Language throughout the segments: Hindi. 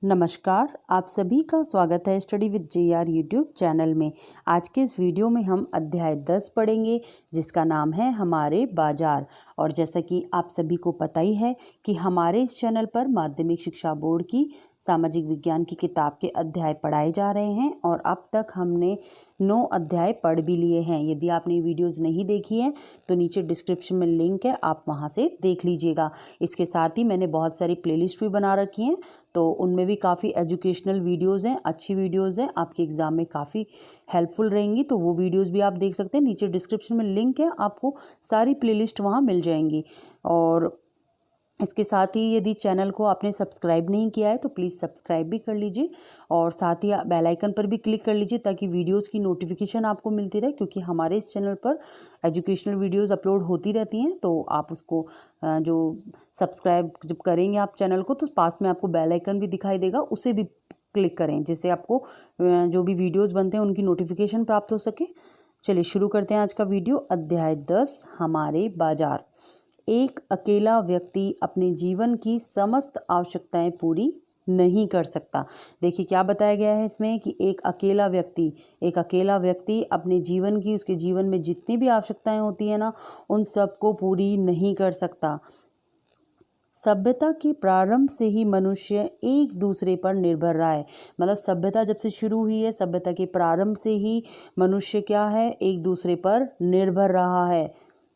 नमस्कार, आप सभी का स्वागत है study with JR YouTube channel में। आज के इस वीडियो में हम अध्याय 10 पढ़ेंगे जिसका नाम है हमारे बाजार। और जैसा कि आप सभी को पता ही है कि हमारे इस चैनल पर माध्यमिक शिक्षा बोर्ड की सामाजिक विज्ञान की किताब के अध्याय पढ़ाए जा रहे हैं और अब तक हमने 9 अध्याय पढ़ भी लिए हैं। यदि आपने वीडियोज़ नहीं देखी हैं तो नीचे डिस्क्रिप्शन में लिंक है, आप वहाँ से देख लीजिएगा। इसके साथ ही मैंने बहुत सारी प्लेलिस्ट भी बना रखी हैं, तो उनमें भी काफ़ी एजुकेशनल वीडियोज़ हैं, अच्छी वीडियोज़ हैं, आपके एग्ज़ाम में काफ़ी हेल्पफुल रहेंगी। तो वो वीडियोज़ भी आप देख सकते हैं, नीचे डिस्क्रिप्शन में लिंक है, आपको सारी प्लेलिस्ट वहाँ मिल जाएंगी। और इसके साथ ही यदि चैनल को आपने सब्सक्राइब नहीं किया है तो प्लीज़ सब्सक्राइब भी कर लीजिए और साथ ही बेल आइकन पर भी क्लिक कर लीजिए ताकि वीडियोस की नोटिफिकेशन आपको मिलती रहे, क्योंकि हमारे इस चैनल पर एजुकेशनल वीडियोस अपलोड होती रहती हैं। तो आप उसको जो सब्सक्राइब जब करेंगे आप चैनल को तो पास में आपको बेल आइकन भी दिखाई देगा, उसे भी क्लिक करें जिससे आपको जो भी वीडियोज़ बनते हैं उनकी नोटिफिकेशन प्राप्त हो सके। चलिए शुरू करते हैं आज का वीडियो। अध्याय 10 हमारे बाजार। एक अकेला व्यक्ति अपने जीवन की समस्त आवश्यकताएं पूरी नहीं कर सकता। देखिए क्या बताया गया है इसमें कि एक अकेला व्यक्ति अपने जीवन की, उसके जीवन में जितनी भी आवश्यकताएं होती है ना, उन सब को पूरी नहीं कर सकता। सभ्यता के प्रारंभ से ही मनुष्य एक दूसरे पर निर्भर रहा है। मतलब सभ्यता जब से शुरू हुई है, सभ्यता के प्रारंभ से ही मनुष्य क्या है, एक दूसरे पर निर्भर रहा है।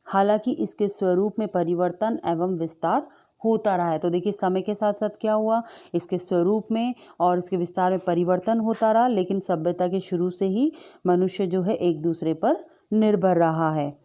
हालांकि इसके स्वरूप में परिवर्तन एवं विस्तार होता रहा है। तो देखिए समय के साथ साथ क्या हुआ, इसके स्वरूप में और इसके विस्तार में परिवर्तन होता रहा, लेकिन सभ्यता के शुरू से ही मनुष्य जो है एक दूसरे पर निर्भर रहा है।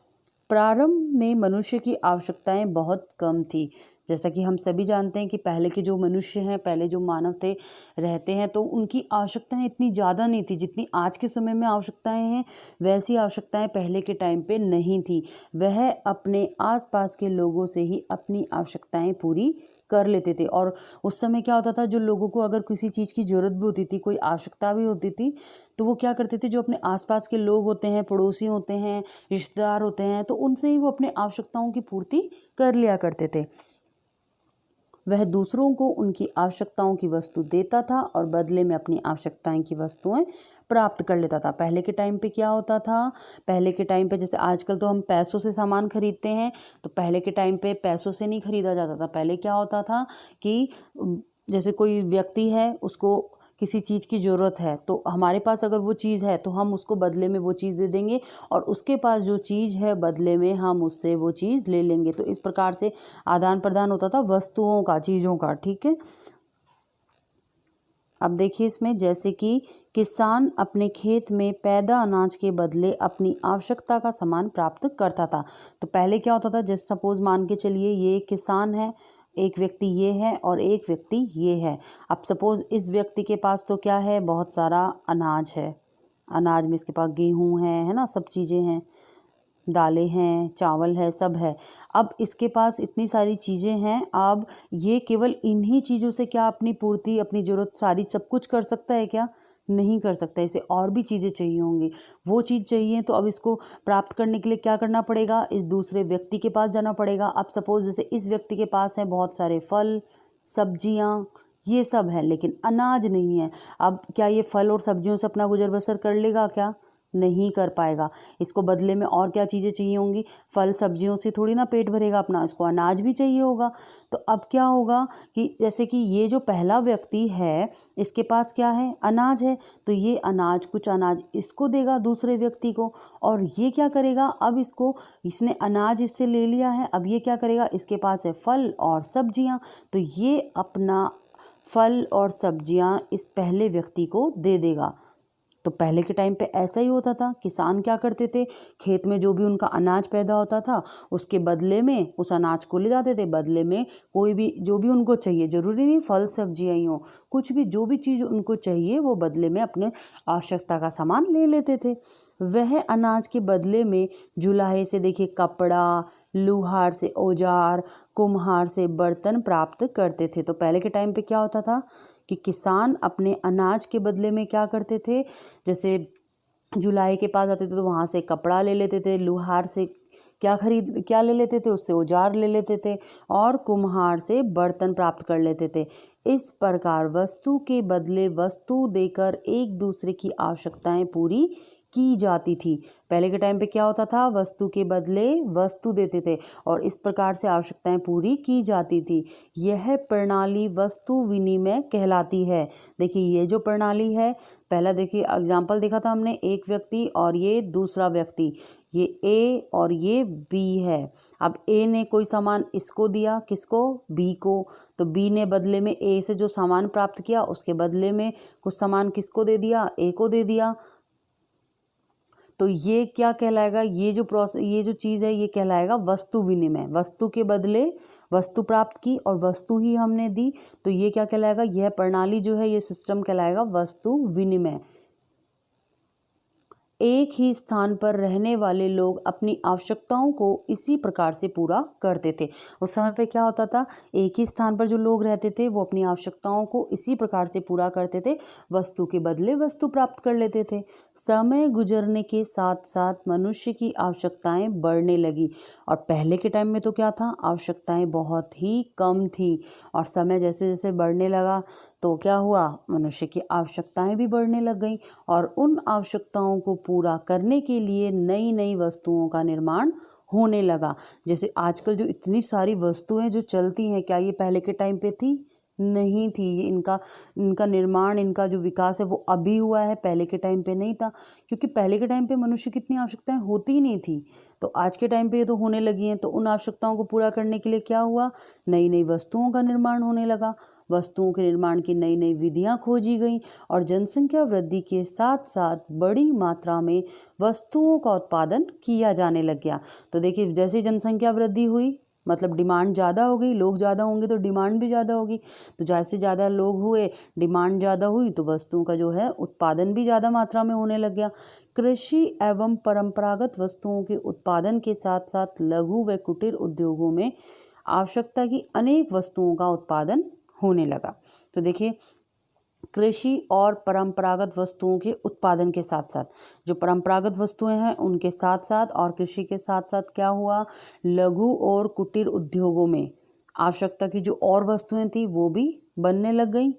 प्रारंभ में मनुष्य की आवश्यकताएं बहुत कम थी। जैसा कि हम सभी जानते हैं कि पहले के जो मनुष्य हैं, पहले जो मानव थे रहते हैं, तो उनकी आवश्यकताएं इतनी ज़्यादा नहीं थी जितनी आज के समय में आवश्यकताएं हैं। वैसी आवश्यकताएं पहले के टाइम पे नहीं थी। वह अपने आसपास के लोगों से ही अपनी आवश्यकताएं पूरी कर लेते थे। और उस समय क्या होता था, जो लोगों को अगर किसी चीज़ की ज़रूरत भी होती थी, कोई आवश्यकता भी होती थी, तो वो क्या करते थे, जो अपने आसपास के लोग होते हैं, पड़ोसी होते हैं, रिश्तेदार होते हैं, तो उनसे ही वो अपने आवश्यकताओं की पूर्ति कर लिया करते थे। वह दूसरों को उनकी आवश्यकताओं की वस्तु देता था और बदले में अपनी आवश्यकताएं की वस्तुएं प्राप्त कर लेता था। पहले के टाइम पे क्या होता था, पहले के टाइम पे जैसे आजकल तो हम पैसों से सामान खरीदते हैं, तो पहले के टाइम पे पैसों से नहीं खरीदा जाता था। पहले क्या होता था कि जैसे कोई व्यक्ति है, उसको किसी चीज़ की ज़रूरत है, तो हमारे पास अगर वो चीज़ है तो हम उसको बदले में वो चीज़ दे देंगे और उसके पास जो चीज़ है बदले में हम उससे वो चीज़ ले लेंगे। तो इस प्रकार से आदान प्रदान होता था वस्तुओं का, चीज़ों का। ठीक है, अब देखिए इसमें जैसे कि किसान अपने खेत में पैदा अनाज के बदले अपनी आवश्यकता का सामान प्राप्त करता था। तो पहले क्या होता था, जैसे सपोज मान के चलिए ये किसान है, एक व्यक्ति ये है और एक व्यक्ति ये है। अब सपोज इस व्यक्ति के पास तो क्या है, बहुत सारा अनाज है, अनाज में इसके पास गेहूँ है ना, सब चीज़ें हैं, दालें हैं, चावल है, सब है। अब इसके पास इतनी सारी चीज़ें हैं, अब ये केवल इन्हीं चीज़ों से क्या अपनी पूर्ति, अपनी ज़रूरत सारी सब कुछ कर सकता है क्या? नहीं कर सकता। इसे और भी चीज़ें चाहिए होंगी, वो चीज़ चाहिए, तो अब इसको प्राप्त करने के लिए क्या करना पड़ेगा, इस दूसरे व्यक्ति के पास जाना पड़ेगा। अब सपोज जैसे इस व्यक्ति के पास है बहुत सारे फल, सब्जियाँ, ये सब है, लेकिन अनाज नहीं है। अब क्या ये फल और सब्जियों से अपना गुजर बसर कर लेगा क्या? नहीं कर पाएगा। इसको बदले में और क्या चीज़ें चाहिए होंगी, फल सब्जियों से थोड़ी ना पेट भरेगा अपना, इसको अनाज भी चाहिए होगा। तो अब क्या होगा कि जैसे कि ये जो पहला व्यक्ति है, इसके पास क्या है, अनाज है, तो ये अनाज, कुछ अनाज इसको देगा दूसरे व्यक्ति को, और ये क्या करेगा, अब इसने अनाज इससे ले लिया है, अब ये क्या करेगा, इसके पास है फल और सब्जियां, तो ये अपना फल और सब्जियां इस पहले व्यक्ति को दे देगा। तो पहले के टाइम पे ऐसा ही होता था। किसान क्या करते थे, खेत में जो भी उनका अनाज पैदा होता था उसके बदले में उस अनाज को ले जाते थे, बदले में कोई भी जो भी उनको चाहिए, ज़रूरी नहीं फल सब्जियाँ ही हों, कुछ भी जो भी चीज़ उनको चाहिए वो बदले में अपने आवश्यकता का सामान ले लेते थे। वह अनाज के बदले में जुलाहे से देखिए कपड़ा, लूहार से औजार, कुम्हार से बर्तन प्राप्त करते थे। तो पहले के टाइम पे क्या होता था कि किसान अपने अनाज के बदले में क्या करते थे, जैसे जुलाई के पास आते थे तो वहाँ से कपड़ा ले लेते थे, लुहार से क्या ले लेते थे, उससे औजार ले लेते थे, और कुम्हार से बर्तन प्राप्त कर लेते थे। इस प्रकार वस्तु के बदले वस्तु देकर एक दूसरे की आवश्यकताएं पूरी की जाती थी। पहले के टाइम पे क्या होता था, वस्तु के बदले वस्तु देते थे और इस प्रकार से आवश्यकताएं पूरी की जाती थी। यह प्रणाली वस्तु विनिमय कहलाती है। देखिए ये जो प्रणाली है, पहला देखिए एग्जाम्पल देखा था हमने, एक व्यक्ति और ये दूसरा व्यक्ति, ये ए और ये बी है। अब ए ने कोई सामान इसको दिया, किसको, बी को, तो बी ने बदले में ए से जो सामान प्राप्त किया उसके बदले में कुछ सामान किसको दे दिया, ए को दे दिया। तो ये क्या कहलाएगा, ये जो चीज़ है ये कहलाएगा वस्तु विनिमय। वस्तु के बदले वस्तु प्राप्त की और वस्तु ही हमने दी, तो ये क्या कहलाएगा, यह प्रणाली जो है, ये सिस्टम कहलाएगा वस्तु विनिमय। एक ही स्थान पर रहने वाले लोग अपनी आवश्यकताओं को इसी प्रकार से पूरा करते थे। उस समय पे क्या होता था, एक ही स्थान पर जो लोग रहते थे वो अपनी आवश्यकताओं को इसी प्रकार से पूरा करते थे, वस्तु के बदले वस्तु प्राप्त कर लेते थे। समय गुजरने के साथ साथ मनुष्य की आवश्यकताएं बढ़ने लगी और पहले के टाइम में तो क्या था, आवश्यकताएं बहुत ही कम थी और समय जैसे जैसे बढ़ने लगा तो क्या हुआ, मनुष्य की आवश्यकताएं भी बढ़ने लग गई और उन आवश्यकताओं को पूरा करने के लिए नई नई वस्तुओं का निर्माण होने लगा। जैसे आजकल जो इतनी सारी वस्तुएं जो चलती हैं, क्या ये पहले के टाइम पे थी, नहीं थी। ये इनका निर्माण, इनका जो विकास है वो अभी हुआ है, पहले के टाइम पे नहीं था, क्योंकि पहले के टाइम पे मनुष्य की इतनी आवश्यकताएं होती ही नहीं थी। तो आज के टाइम पे ये तो होने लगी हैं, तो उन आवश्यकताओं को पूरा करने के लिए क्या हुआ, नई नई वस्तुओं का निर्माण होने लगा। वस्तुओं के निर्माण की नई नई विधियां खोजी गई और जनसंख्या वृद्धि के साथ साथ बड़ी मात्रा में वस्तुओं का उत्पादन किया जाने लग गया। तो देखिए जैसे जनसंख्या वृद्धि हुई मतलब डिमांड ज़्यादा हो गई, लोग ज़्यादा होंगे तो डिमांड भी ज़्यादा होगी, तो जैसे ज़्यादा लोग हुए, डिमांड ज़्यादा हुई, तो वस्तुओं का जो है उत्पादन भी ज़्यादा मात्रा में होने लग गया। कृषि एवं परंपरागत वस्तुओं के उत्पादन के साथ साथ लघु व कुटीर उद्योगों में आवश्यकता की अनेक वस्तुओं का उत्पादन होने लगा। तो देखिए कृषि और परंपरागत वस्तुओं के उत्पादन के साथ साथ, जो परंपरागत वस्तुएं हैं उनके साथ साथ और कृषि के साथ साथ क्या हुआ, लघु और कुटीर उद्योगों में आवश्यकता की जो और वस्तुएं थी वो भी बनने लग गई।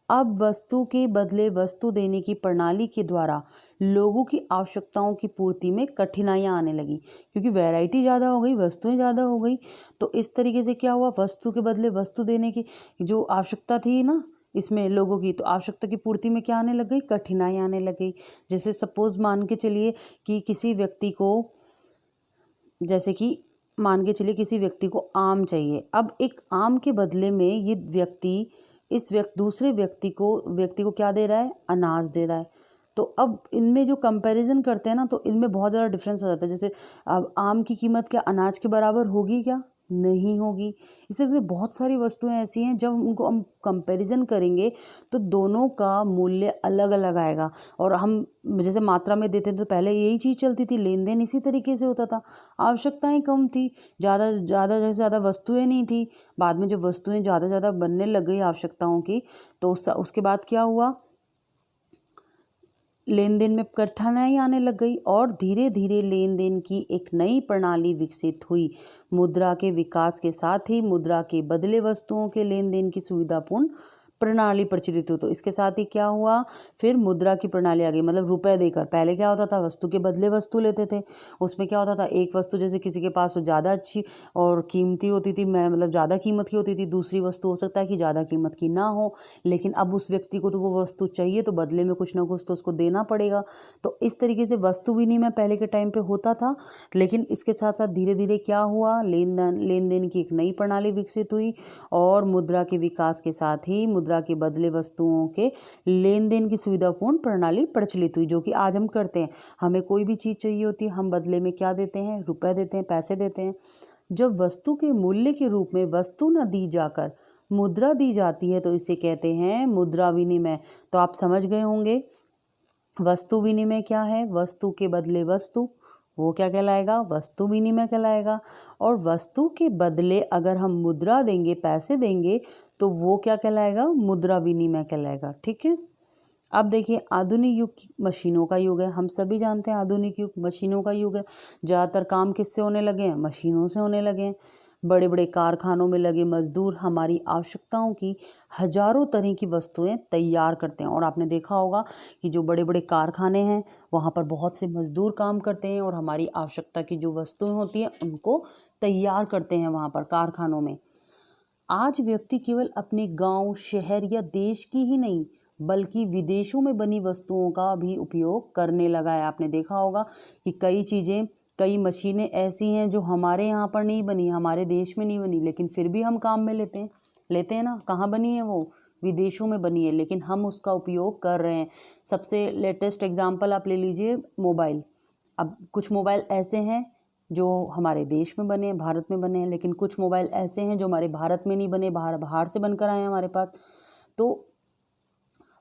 अब वस्तु के बदले वस्तु देने की प्रणाली के द्वारा लोगों की आवश्यकताओं की पूर्ति में कठिनाइयां आने लगी, क्योंकि वैरायटी ज़्यादा हो गई, वस्तुएं ज़्यादा हो गई, तो इस तरीके से क्या हुआ, वस्तु के बदले वस्तु देने की जो आवश्यकता थी ना इसमें लोगों की, तो आवश्यकता की पूर्ति में क्या आने लग गई, कठिनाई आने लग गई। जैसे सपोज मान के चलिए कि किसी व्यक्ति को, जैसे कि मान के चलिए किसी व्यक्ति को आम चाहिए, अब एक आम के बदले में ये व्यक्ति दूसरे व्यक्ति को क्या दे रहा है, अनाज दे रहा है। तो अब इनमें जो कंपैरिजन करते हैं ना, तो इनमें बहुत ज़्यादा डिफरेंस आ जाता है। जैसे अब आम की कीमत क्या अनाज के बराबर होगी, क्या नहीं होगी। इस तरह से बहुत सारी वस्तुएं ऐसी हैं जब उनको हम कंपैरिजन करेंगे तो दोनों का मूल्य अलग अलग आएगा। और हम जैसे मात्रा में देते थे तो पहले यही चीज़ चलती थी, लेन देन इसी तरीके से होता था, आवश्यकताएं कम थी, जैसे ज़्यादा वस्तुएं नहीं थी। बाद में जब वस्तुएं ज़्यादा बनने लग गई आवश्यकताओं की, तो उसके बाद क्या हुआ, लेन देन में कठिनाई आने लग गई और धीरे धीरे लेन देन की एक नई प्रणाली विकसित हुई। मुद्रा के विकास के साथ ही मुद्रा के बदले वस्तुओं के लेन देन की सुविधापूर्ण प्रणाली प्रचलित हो, तो इसके साथ ही क्या हुआ, फिर मुद्रा की प्रणाली आ गई। मतलब रुपए देकर, पहले क्या होता था, वस्तु के बदले वस्तु लेते थे, उसमें क्या होता था, एक वस्तु जैसे किसी के पास ज़्यादा अच्छी और कीमती होती थी, मतलब ज़्यादा कीमत की होती थी, दूसरी वस्तु हो सकता है कि ज़्यादा कीमत की ना हो, लेकिन अब उस व्यक्ति को तो वो वस्तु चाहिए, तो बदले में कुछ ना कुछ तो उसको देना पड़ेगा। तो इस तरीके से वस्तु विनिमय पहले के टाइम पे होता था, लेकिन इसके साथ साथ धीरे धीरे क्या हुआ, लेन देन की एक नई प्रणाली विकसित हुई और मुद्रा के विकास के साथ ही मुद्रा के बदले वस्तुओं के लेन देन की सुविधापूर्ण प्रणाली प्रचलित हुई, जो कि आज हम करते हैं। हमें कोई भी चीज़ चाहिए होती है, हम बदले में क्या देते हैं, रुपए देते हैं, पैसे देते हैं। जब वस्तु के मूल्य के रूप में वस्तु न दी जाकर मुद्रा दी जाती है तो इसे कहते हैं मुद्रा विनिमय। तो आप समझ गए होंगे वस्तु विनिमय क्या है, वस्तु के बदले वस्तु, वो क्या कहलाएगा, वस्तु विनिमय कहलाएगा। और वस्तु के बदले अगर हम मुद्रा देंगे, पैसे देंगे, तो वो क्या कहलाएगा, मुद्रा विनिमय कहलाएगा। ठीक है, अब देखिए आधुनिक युग मशीनों का युग है। हम सभी जानते हैं आधुनिक युग मशीनों का युग है। ज़्यादातर काम किससे होने लगे हैं? मशीनों से होने लगे हैं। बड़े बड़े कारखानों में लगे मजदूर हमारी आवश्यकताओं की हजारों तरह की वस्तुएं तैयार करते हैं। और आपने देखा होगा कि जो बड़े बड़े कारखाने हैं वहाँ पर बहुत से मजदूर काम करते हैं और हमारी आवश्यकता की जो वस्तुएं होती हैं उनको तैयार करते हैं वहाँ पर कारखानों में। आज व्यक्ति केवल अपने गांव, शहर या देश की ही नहीं बल्कि विदेशों में बनी वस्तुओं का भी उपयोग करने लगा है। आपने देखा होगा कि कई चीज़ें, कई मशीनें ऐसी हैं जो हमारे यहाँ पर नहीं बनी, हमारे देश में नहीं बनी, लेकिन फिर भी हम काम में लेते हैं ना। कहाँ बनी है वो? विदेशों में बनी है, लेकिन हम उसका उपयोग कर रहे हैं। सबसे लेटेस्ट एग्जाम्पल आप ले लीजिए मोबाइल। अब कुछ मोबाइल ऐसे हैं जो हमारे देश में बने हैं, भारत में बने हैं, लेकिन कुछ मोबाइल ऐसे हैं जो हमारे भारत में नहीं बने, बाहर से बनकर आए हैं हमारे पास। तो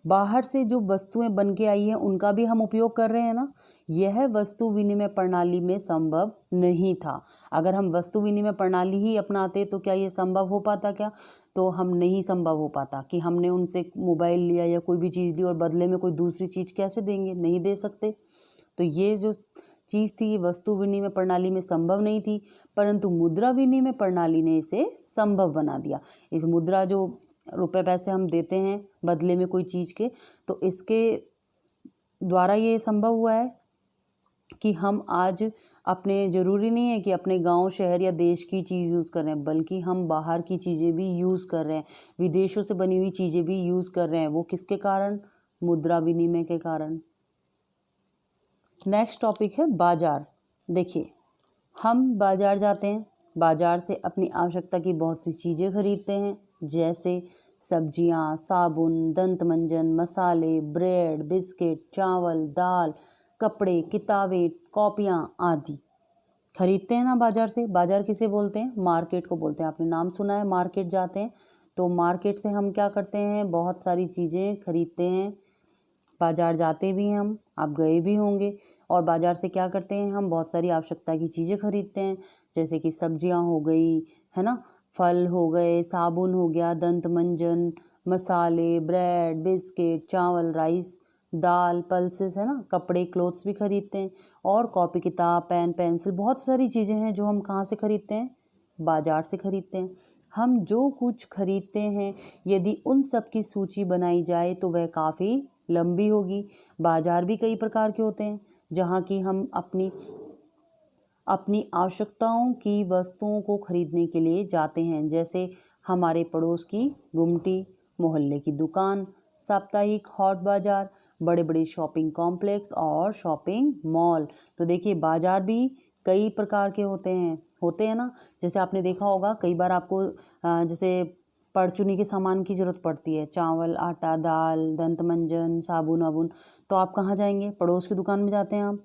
बाहर से जो वस्तुएं बन के आई हैं उनका भी हम उपयोग कर रहे हैं ना। यह वस्तु विनिमय प्रणाली में संभव नहीं था। अगर हम वस्तु विनिमय प्रणाली ही अपनाते तो क्या ये संभव हो पाता क्या? तो हम नहीं संभव हो पाता कि हमने उनसे मोबाइल लिया या कोई भी चीज़ ली और बदले में कोई दूसरी चीज़ कैसे देंगे? नहीं दे सकते। तो ये जो चीज़ थी ये वस्तु विनिमय प्रणाली में संभव नहीं थी, परंतु मुद्रा विनिमय प्रणाली ने इसे संभव बना दिया। इस मुद्रा जो रुपए पैसे हम देते हैं बदले में कोई चीज़ के, तो इसके द्वारा ये संभव हुआ है कि हम आज अपने, ज़रूरी नहीं है कि अपने गांव, शहर या देश की चीज़ यूज़ कर रहे हैं, बल्कि हम बाहर की चीज़ें भी यूज़ कर रहे हैं, विदेशों से बनी हुई चीज़ें भी यूज़ कर रहे हैं। वो किसके कारण? मुद्रा विनिमय के कारण। नेक्स्ट टॉपिक है बाजार। देखिए, हम बाजार जाते हैं, बाजार से अपनी आवश्यकता की बहुत सी चीज़ें खरीदते हैं, जैसे सब्जियां, साबुन, दंत मंजन, मसाले, ब्रेड, बिस्किट, चावल, दाल, कपड़े, किताबें, कॉपियाँ आदि खरीदते हैं ना बाजार से। बाजार किसे बोलते हैं? मार्केट को बोलते हैं। आपने नाम सुना है, मार्केट जाते हैं। तो मार्केट से हम क्या करते हैं? बहुत सारी चीज़ें खरीदते हैं। बाजार जाते भी हैं हम, आप गए भी होंगे। और बाजार से क्या करते हैं? हम बहुत सारी आवश्यकता की चीज़ें खरीदते हैं, जैसे कि सब्जियां हो गई, है ना, फल हो गए, साबुन हो गया, दंत मंजन, मसाले, ब्रेड, बिस्किट, चावल, राइस, दाल, पल्सेस, है ना, कपड़े, क्लोथ्स भी खरीदते हैं। और कॉपी किताब, पेन, पेंसिल, बहुत सारी चीज़ें हैं जो हम कहाँ से खरीदते हैं? बाजार से खरीदते हैं। हम जो कुछ खरीदते हैं, यदि उन सब की सूची बनाई जाए तो वह काफ़ी लंबी होगी। बाजार भी कई प्रकार के होते हैं जहाँ की हम अपनी आवश्यकताओं की वस्तुओं को खरीदने के लिए जाते हैं, जैसे हमारे पड़ोस की गुमटी, मोहल्ले की दुकान, साप्ताहिक हॉट बाजार, बड़े बड़े शॉपिंग कॉम्प्लेक्स और शॉपिंग मॉल। तो देखिए बाजार भी कई प्रकार के होते हैं ना। जैसे आपने देखा होगा कई बार आपको जैसे परचूनी के सामान की ज़रूरत पड़ती है, चावल, आटा, दाल, दंत मंजन, साबुन वाबुन, तो आप कहाँ जाएंगे? पड़ोस की दुकान में जाते हैं आप,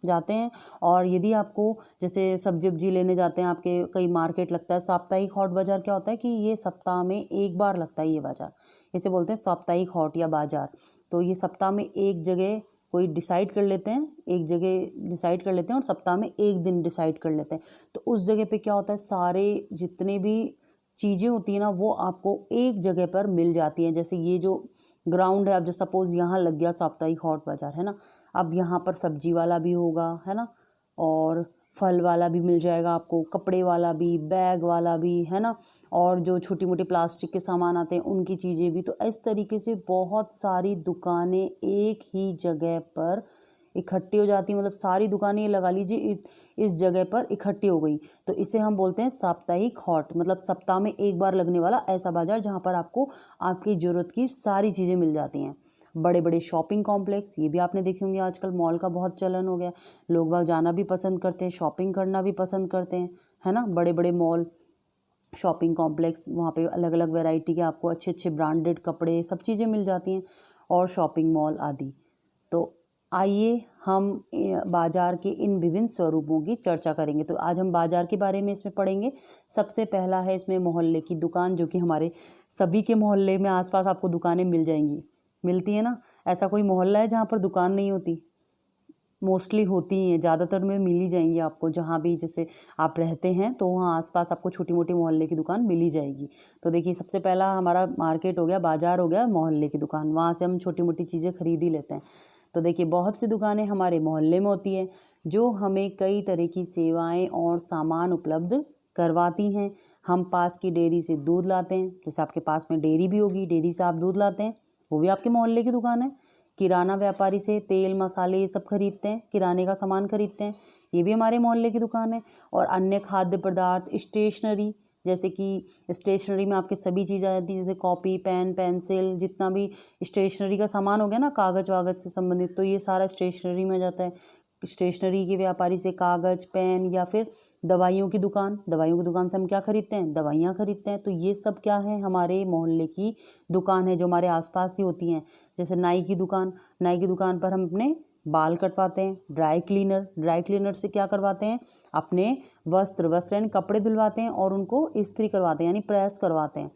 जाते हैं। और यदि आपको जैसे सब्जी वब्जी लेने जाते हैं, आपके कई मार्केट लगता है, साप्ताहिक हॉट बाज़ार क्या होता है कि ये सप्ताह में एक बार लगता है ये बाज़ार, इसे बोलते हैं साप्ताहिक हॉट या बाज़ार। तो ये सप्ताह में एक जगह कोई डिसाइड कर लेते हैं, एक जगह डिसाइड कर लेते हैं और सप्ताह में एक दिन डिसाइड कर लेते हैं। तो उस जगह पे क्या होता है, सारे जितने भी चीज़ें होती हैं ना वो आपको एक जगह पर मिल जाती हैं। जैसे ये जो ग्राउंड है, अब जो सपोज़ यहाँ लग गया साप्ताहिक हॉट बाज़ार, है ना, अब यहाँ पर सब्जी वाला भी होगा, है ना, और फल वाला भी मिल जाएगा आपको, कपड़े वाला भी, बैग वाला भी, है ना, और जो छोटी मोटी प्लास्टिक के सामान आते हैं उनकी चीज़ें भी। तो इस तरीके से बहुत सारी दुकानें एक ही जगह पर इकट्ठी हो जाती, मतलब सारी दुकानें लगा लीजिए इस जगह पर इकट्ठी हो गई। तो इसे हम बोलते हैं साप्ताहिक हॉट, मतलब सप्ताह में एक बार लगने वाला ऐसा बाजार जहाँ पर आपको आपकी ज़रूरत की सारी चीज़ें मिल जाती हैं। बड़े बड़े शॉपिंग कॉम्प्लेक्स, ये भी आपने देखे होंगे, आजकल मॉल का बहुत चलन हो गया, लोग बाग जाना भी पसंद करते हैं, शॉपिंग करना भी पसंद करते हैं, है ना। बड़े बड़े मॉल, शॉपिंग कॉम्प्लेक्स, वहाँ पे अलग अलग वैरायटी के आपको अच्छे अच्छे ब्रांडेड कपड़े, सब चीज़ें मिल जाती हैं, और शॉपिंग मॉल आदि। तो आइए हम बाज़ार के इन विभिन्न स्वरूपों की चर्चा करेंगे। तो आज हम बाज़ार के बारे में इसमें पढ़ेंगे। सबसे पहला है इसमें मोहल्ले की दुकान, जो कि हमारे सभी के मोहल्ले में आसपास आपको दुकानें मिल जाएंगी, मिलती है ना। ऐसा कोई मोहल्ला है जहाँ पर दुकान नहीं होती? मोस्टली होती ही हैं, ज़्यादातर में मिल ही जाएंगी आपको। जहाँ भी जैसे आप रहते हैं तो वहाँ आसपास आपको छोटी मोटी मोहल्ले की दुकान मिल ही जाएगी। तो देखिए सबसे पहला हमारा मार्केट हो गया, बाज़ार हो गया, मोहल्ले की दुकान, वहाँ से हम छोटी मोटी चीज़ें खरीद ही लेते हैं। तो देखिए बहुत सी दुकानें हमारे मोहल्ले में होती है जो हमें कई तरह की सेवाएं और सामान उपलब्ध करवाती हैं। हम पास की डेयरी से दूध लाते हैं, जैसे आपके पास में डेयरी भी होगी, डेयरी से आप दूध लाते हैं, वो भी आपके मोहल्ले की दुकान है। किराना व्यापारी से तेल मसाले ये सब खरीदते हैं, किराने का सामान खरीदते हैं, ये भी हमारे मोहल्ले की दुकान है। और अन्य खाद्य पदार्थ, स्टेशनरी, जैसे कि स्टेशनरी में आपके सभी चीज़ आ जाती है, जैसे कॉपी, पेन, पेंसिल, जितना भी स्टेशनरी का सामान हो गया ना, कागज़ वागज़ से संबंधित, तो ये सारा स्टेशनरी में आ जाता है। स्टेशनरी के व्यापारी से कागज़, पेन, या फिर दवाइयों की दुकान से हम क्या खरीदते हैं, दवाइयाँ खरीदते हैं। तो ये सब क्या है, हमारे मोहल्ले की दुकान है जो हमारे आसपास ही होती हैं। जैसे नाई की दुकान पर हम अपने बाल कटवाते हैं। ड्राई क्लीनर से क्या करवाते हैं, अपने वस्त्र यानी कपड़े धुलवाते हैं और उनको इस्त्री करवाते हैं, यानी प्रेस करवाते हैं।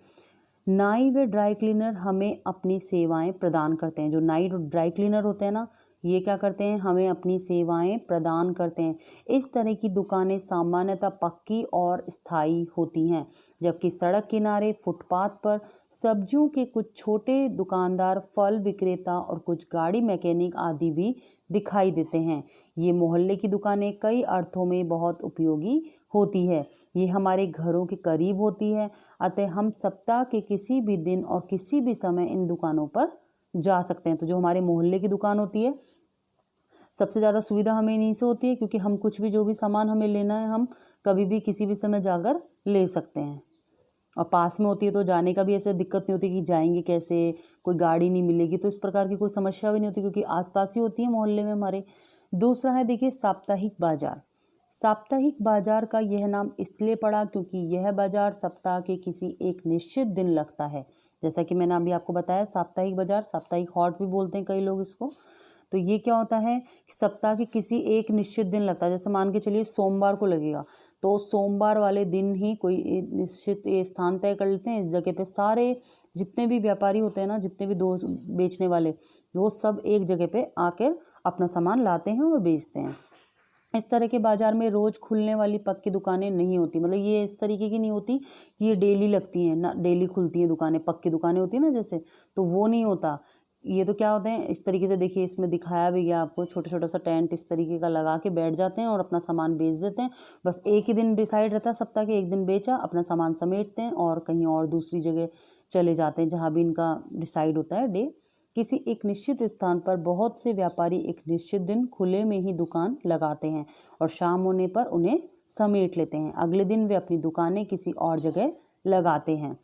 नाई व ड्राई क्लीनर हमें अपनी सेवाएं प्रदान करते हैं। जो नाई और ड्राई क्लीनर होते हैं ना, ये क्या करते हैं, हमें अपनी सेवाएं प्रदान करते हैं। इस तरह की दुकानें सामान्यतः पक्की और स्थायी होती हैं, जबकि सड़क किनारे, फुटपाथ पर सब्जियों के कुछ छोटे दुकानदार, फल विक्रेता और कुछ गाड़ी मैकेनिक आदि भी दिखाई देते हैं। ये मोहल्ले की दुकानें कई अर्थों में बहुत उपयोगी होती है। ये हमारे घरों के करीब होती है, अतः हम सप्ताह के किसी भी दिन और किसी भी समय इन दुकानों पर जा सकते हैं। तो जो हमारे मोहल्ले की दुकान होती है, सबसे ज़्यादा सुविधा हमें इन्हीं से होती है, क्योंकि हम कुछ भी जो भी सामान हमें लेना है, हम कभी भी किसी भी समय जाकर ले सकते हैं। और पास में होती है तो जाने का भी ऐसे दिक्कत नहीं होती कि जाएंगे कैसे, कोई गाड़ी नहीं मिलेगी, तो इस प्रकार की कोई समस्या भी नहीं होती, क्योंकि आसपास ही होती है मोहल्ले में हमारे। दूसरा है देखिए साप्ताहिक बाजार। साप्ताहिक बाजार का यह नाम इसलिए पड़ा क्योंकि यह बाजार सप्ताह के किसी एक निश्चित दिन लगता है। जैसा कि मैंने अभी आपको बताया, साप्ताहिक बाजार, साप्ताहिक हाट भी बोलते हैं कई लोग इसको। तो ये क्या होता है कि सप्ताह के किसी एक निश्चित दिन लगता है। जैसे मान के चलिए सोमवार को लगेगा, तो सोमवार वाले दिन ही कोई निश्चित स्थान तय कर लेते हैं। इस जगह पे सारे जितने भी व्यापारी होते हैं ना, जितने भी दो बेचने वाले, वो सब एक जगह पे आकर अपना सामान लाते हैं और बेचते हैं। इस तरह के बाजार में रोज़ खुलने वाली पक्की दुकानें नहीं होती, मतलब ये इस तरीके की नहीं होती कि ये डेली लगती हैं ना, डेली खुलती हैं दुकानें, पक्की दुकानें होती हैं ना जैसे, तो वो नहीं होता। ये तो क्या होते हैं, इस तरीके से देखिए, इसमें दिखाया भी गया आपको, छोटा छोटा सा टेंट इस तरीके का लगा के बैठ जाते हैं और अपना सामान बेच देते हैं। बस एक ही दिन डिसाइड रहता है सप्ताह के, एक दिन बेचा, अपना सामान समेटते हैं और कहीं और दूसरी जगह चले जाते हैं जहाँ भी इनका डिसाइड होता है डे। किसी एक निश्चित स्थान पर बहुत से व्यापारी एक निश्चित दिन खुले में ही दुकान लगाते हैं और शाम होने पर उन्हें समेट लेते हैं। अगले दिन वे अपनी दुकानें किसी और जगह लगाते हैं।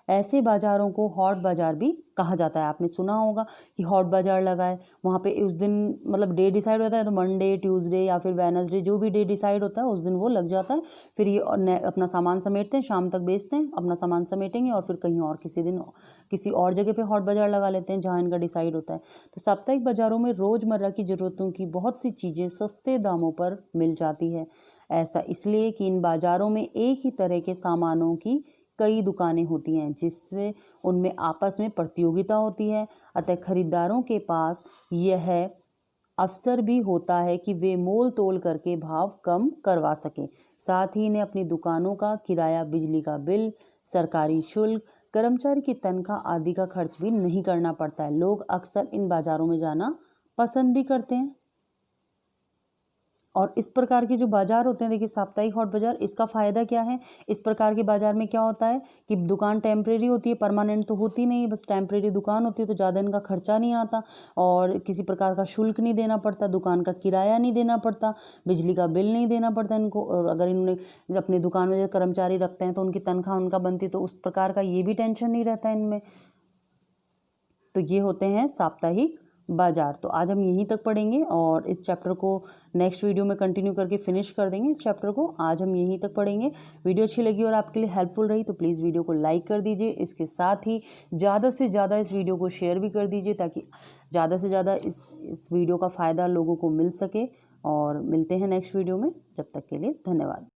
ऐसे बाज़ारों को हॉट बाज़ार भी कहा जाता है। आपने सुना होगा कि हॉट बाज़ार लगा है, वहाँ पे उस दिन मतलब डे डिसाइड होता है, तो मंडे, ट्यूसडे या फिर वेडनेसडे, जो भी डे डिसाइड होता है उस दिन वो लग जाता है। फिर ये अपना सामान समेटते हैं, शाम तक बेचते हैं, अपना सामान समेटेंगे और फिर कहीं और किसी दिन किसी और जगह पे हॉट बाज़ार लगा लेते हैं जहाँ इनका डिसाइड होता है। तो साप्ताहिक बाज़ारों में रोज़मर्रा की ज़रूरतों की बहुत सी चीज़ें सस्ते दामों पर मिल जाती है। ऐसा इसलिए कि इन बाज़ारों में एक ही तरह के सामानों की कई दुकानें होती हैं, जिससे उनमें आपस में प्रतियोगिता होती है। अतः खरीदारों के पास यह अवसर भी होता है कि वे मोल तोल करके भाव कम करवा सकें। साथ ही इन्हें अपनी दुकानों का किराया, बिजली का बिल, सरकारी शुल्क, कर्मचारी की तनख्वाह आदि का खर्च भी नहीं करना पड़ता है। लोग अक्सर इन बाज़ारों में जाना पसंद भी करते हैं। और इस प्रकार के जो बाज़ार होते हैं, देखिए साप्ताहिक हॉट बाज़ार, इसका फ़ायदा क्या है, इस प्रकार के बाज़ार में क्या होता है कि दुकान टेम्परेरी होती है, परमानेंट तो होती नहीं है, बस टेम्परेरी दुकान होती है, तो ज़्यादा इनका खर्चा नहीं आता और किसी प्रकार का शुल्क नहीं देना पड़ता, दुकान का किराया नहीं देना पड़ता, बिजली का बिल नहीं देना पड़ता इनको। और अगर इन्होंने अपनी दुकान में कर्मचारी रखते हैं तो उनकी तनख्वाह उनका बनती, तो उस प्रकार का ये भी टेंशन नहीं रहता इनमें। तो ये होते हैं साप्ताहिक बाज़ार। तो आज हम यहीं तक पढ़ेंगे और इस चैप्टर को नेक्स्ट वीडियो में कंटिन्यू करके फिनिश कर देंगे। इस चैप्टर को आज हम यहीं तक पढ़ेंगे। वीडियो अच्छी लगी और आपके लिए हेल्पफुल रही तो प्लीज़ वीडियो को लाइक कर दीजिए। इसके साथ ही ज़्यादा से ज़्यादा इस वीडियो को शेयर भी कर दीजिए, ताकि ज़्यादा से ज़्यादा इस वीडियो का फ़ायदा लोगों को मिल सके। और मिलते हैं नेक्स्ट वीडियो में, जब तक के लिए धन्यवाद।